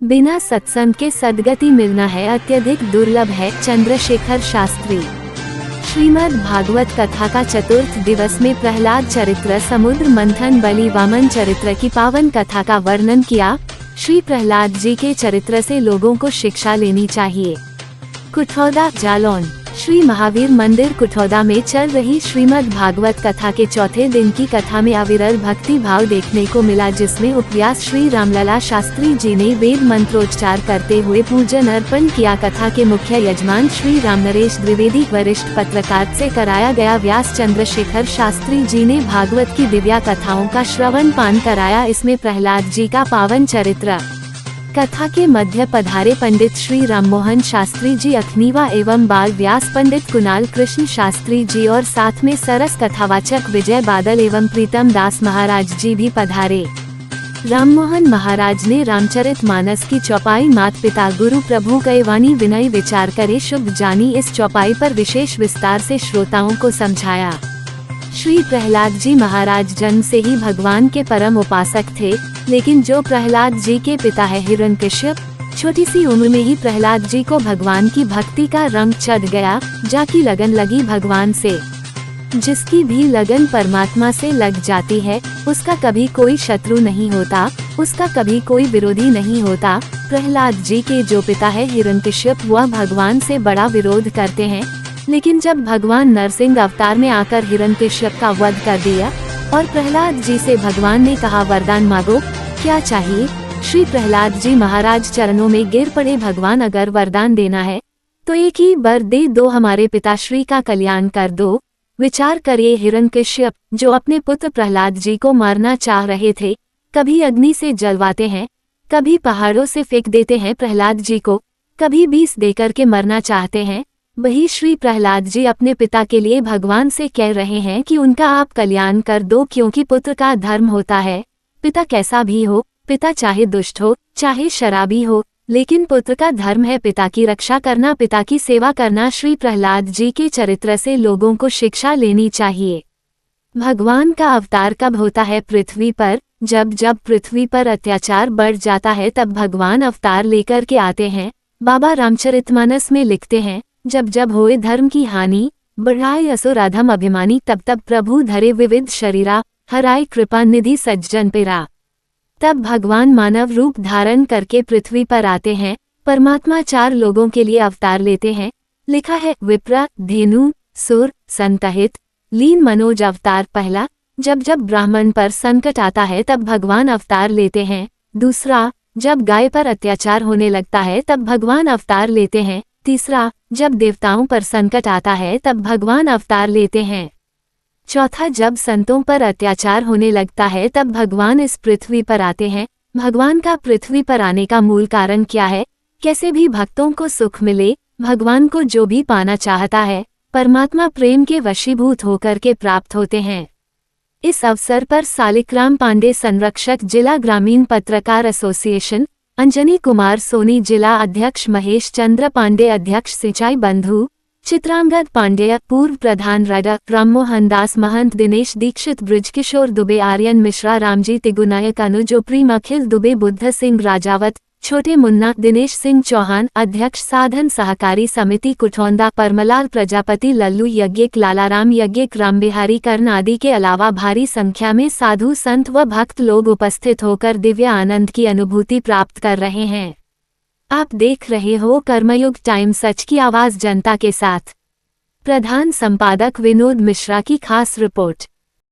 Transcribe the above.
बिना सत्संग के सद्गति मिलना है अत्यधिक दुर्लभ है। चंद्रशेखर शास्त्री। श्रीमद् भागवत कथा का चतुर्थ दिवस में प्रहलाद चरित्र, समुद्र मंथन, बलि वामन चरित्र की पावन कथा का वर्णन किया। श्री प्रहलाद जी के चरित्र से लोगों को शिक्षा लेनी चाहिए। कुठौदा, जालौन। श्री महावीर मंदिर कुठौदा में चल रही श्रीमद् भागवत कथा के चौथे दिन की कथा में अविरल भक्ति भाव देखने को मिला, जिसमें उपव्यास श्री रामलला शास्त्री जी ने वेद मंत्रोच्चार करते हुए पूजन अर्पण किया। कथा के मुख्य यजमान श्री रामनरेश द्विवेदी, वरिष्ठ पत्रकार से कराया गया व्यास चंद्रशेखर शास्त्री जी ने भागवत की दिव्या कथाओं का श्रवण पान कराया। इसमें प्रहलाद जी का पावन चरित्र, कथा के मध्य पधारे पंडित श्री राममोहन शास्त्री जी, अखनीवा एवं बाल व्यास पंडित कुणाल कृष्ण शास्त्री जी और साथ में सरस कथावाचक विजय बादल एवं प्रीतम दास महाराज जी भी पधारे। राममोहन महाराज ने रामचरित मानस की चौपाई मात पिता गुरु प्रभु कहे वाणी विनय विचार करे शुभ जानी, इस चौपाई पर विशेष विस्तार से श्रोताओं को समझाया। श्री प्रहलाद जी महाराज जन्म से ही भगवान के परम उपासक थे, लेकिन जो प्रहलाद जी के पिता है हिरण्यकश्यप, छोटी सी उम्र में ही प्रहलाद जी को भगवान की भक्ति का रंग चढ़ गया। जाकी लगन लगी भगवान से। जिसकी भी लगन परमात्मा से लग जाती है, उसका कभी कोई शत्रु नहीं होता, उसका कभी कोई विरोधी नहीं होता। प्रहलाद जी के जो पिता है हिरण्यकश्यप, वह भगवान से बड़ा विरोध करते हैं, लेकिन जब भगवान नरसिंह अवतार में आकर हिरण्यकश्यप का वध कर दिया और प्रहलाद जी से भगवान ने कहा, वरदान मांगो, क्या चाहिए। श्री प्रहलाद जी महाराज चरणों में गिर पड़े, भगवान अगर वरदान देना है तो एक ही वर दे दो, हमारे पिताश्री का कल्याण कर दो। विचार करिए, हिरण्यकश्यप जो अपने पुत्र प्रहलाद जी को मारना चाह रहे थे, कभी अग्नि से जलवाते हैं, कभी पहाड़ों से फेंक देते हैं प्रहलाद जी को, कभी विष देकर के मरना चाहते हैं। वही श्री प्रहलाद जी अपने पिता के लिए भगवान से कह रहे हैं कि उनका आप कल्याण कर दो, क्योंकि पुत्र का धर्म होता है। पिता कैसा भी हो, पिता चाहे दुष्ट हो, चाहे शराबी हो, लेकिन पुत्र का धर्म है पिता की रक्षा करना, पिता की सेवा करना। श्री प्रहलाद जी के चरित्र से लोगों को शिक्षा लेनी चाहिए। भगवान का अवतार कब होता है पृथ्वी पर? जब जब पृथ्वी पर अत्याचार बढ़ जाता है, तब भगवान अवतार लेकर के आते हैं। बाबा रामचरितमानस में लिखते हैं, जब जब होए धर्म की हानि, बढ़ाए असुर अधम अभिमानी, तब तब प्रभु धरे विविध शरीरा, हराए कृपा निधि सज्जन पेरा। तब भगवान मानव रूप धारण करके पृथ्वी पर आते हैं। परमात्मा 4 लोगों के लिए अवतार लेते हैं। लिखा है, विप्र, धेनु, सुर, संतहित, लीन मनोज अवतार पहला। जब जब ब्राह्मण पर संकट आता है तब भगवान अवतार लेते हैं। दूसरा, जब गाय पर अत्याचार होने लगता है तब भगवान अवतार लेते हैं। तीसरा, जब देवताओं पर संकट आता है तब भगवान अवतार लेते हैं। चौथा, जब संतों पर अत्याचार होने लगता है तब भगवान इस पृथ्वी पर आते हैं। भगवान का पृथ्वी पर आने का मूल कारण क्या है? कैसे भी भक्तों को सुख मिले। भगवान को जो भी पाना चाहता है, परमात्मा प्रेम के वशीभूत होकर के प्राप्त होते हैं। इस अवसर पर सालिकराम पांडे, संरक्षक जिला ग्रामीण पत्रकार एसोसिएशन, अंजनी कुमार सोनी जिला अध्यक्ष, महेश चंद्र पांडे अध्यक्ष सिंचाई बंधु, चित्रांगद पांडेय पूर्व प्रधान रडा, राममोहन दास महंत, दिनेश दीक्षित, ब्रिजकिशोर दुबे, आर्यन मिश्रा, रामजी तिगुनायक, अनुज प्रीम, अखिल दुबे, बुद्ध सिंह राजावत, छोटे मुन्ना, दिनेश सिंह चौहान अध्यक्ष, साधन सहकारी समिति कुठौंदा, परमलाल प्रजापति, लल्लू यज्ञिक, लालाराम यज्ञिक, रामबिहारी कर्ण आदि के अलावा भारी संख्या में साधु संत व भक्त लोग उपस्थित होकर दिव्य आनंद की अनुभूति प्राप्त कर रहे हैं। आप देख रहे हो कर्मयुग टाइम, सच की आवाज जनता के साथ। प्रधान संपादक विनोद मिश्रा की खास रिपोर्ट।